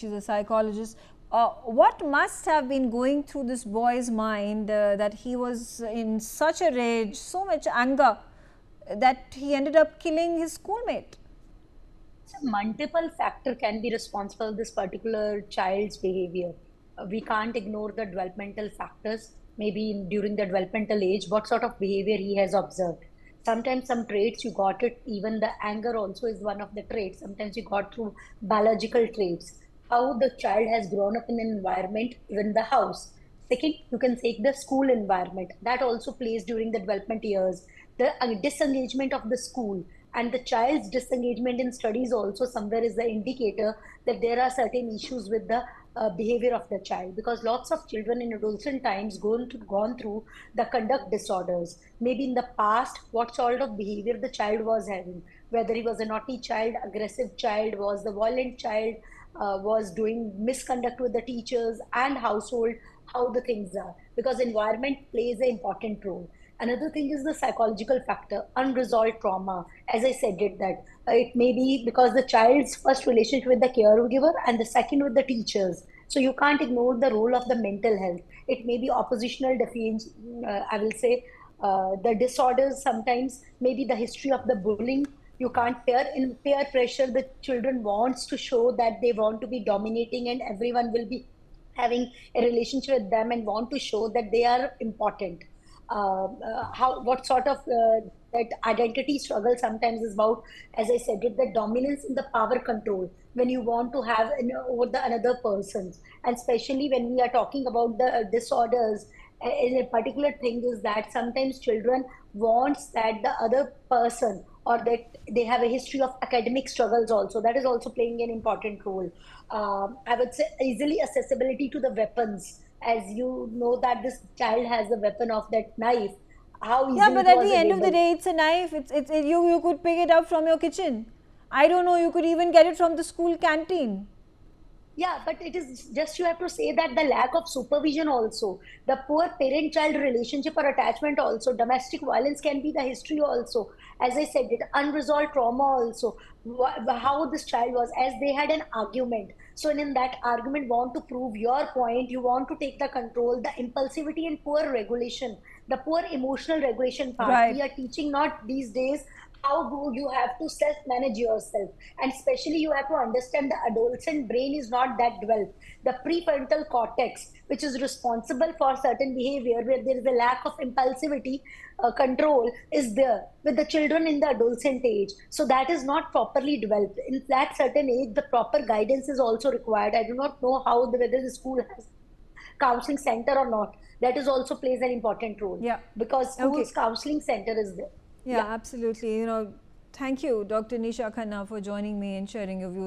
she's a psychologist. What must have been going through this boy's mind that he was in such a rage, so much anger, that he ended up killing his schoolmate? So multiple factor can be responsible for this particular child's behavior. We can't ignore the developmental factors. Maybe during the developmental age, what sort of behavior he has observed. Sometimes some traits you got it. Even the anger also is one of the traits. Sometimes you got through biological traits. How the child has grown up in an environment, even the house. Second, you can take the school environment. That also plays during the development years. The disengagement of the school and the child's disengagement in studies also somewhere is the indicator that there are certain issues with the behavior of the child, because lots of children in adolescent times gone through the conduct disorders. Maybe in the past, what sort of behavior the child was having, whether he was a naughty child, aggressive child, was the violent child, was doing misconduct with the teachers and household, how the things are, because environment plays an important role. Another thing is the psychological factor, unresolved trauma. As I said, it may be because the child's first relationship with the caregiver and the second with the teachers. So you can't ignore the role of the mental health. It may be oppositional defiance. I will say the disorders sometimes, maybe the history of the bullying. You can't in peer pressure. The children wants to show that they want to be dominating, and everyone will be having a relationship with them and want to show that they are important. How what sort of that identity struggle sometimes is about, as I said, it the dominance in the power control when you want to have over the another persons, and especially when we are talking about the disorders. In a particular thing is that sometimes children wants that the other person, or that they have a history of academic struggles also, that is also playing an important role. I would say easily accessibility to the weapons, as you know that this child has the weapon of that knife, how Yeah, easily but it at was the end of the available. day, it's a knife. You could pick it up from your kitchen. I don't know. You could even get it from the school canteen. Yeah, but it is just, you have to say that the lack of supervision also, the poor parent-child relationship or attachment also, domestic violence can be the history also. As I said, it unresolved trauma also. How this child was, as they had an argument. So in that argument, want to prove your point, you want to take the control, the impulsivity and poor regulation, the poor emotional regulation part. Right. We are teaching not these days how do you have to self manage yourself, and especially you have to understand the adolescent brain is not that developed. The prefrontal cortex, which is responsible for certain behavior where there is a lack of impulsivity control, is there with the children in the adolescent age. So that is not properly developed. In that certain age, the proper guidance is also required. I do not know how whether the school has counseling center or not. That is also plays an important role, Yeah. because Okay. schools counseling center is there. Yeah, Yeah. absolutely. Thank you, Dr. Nisha Khanna, for joining me and sharing your views.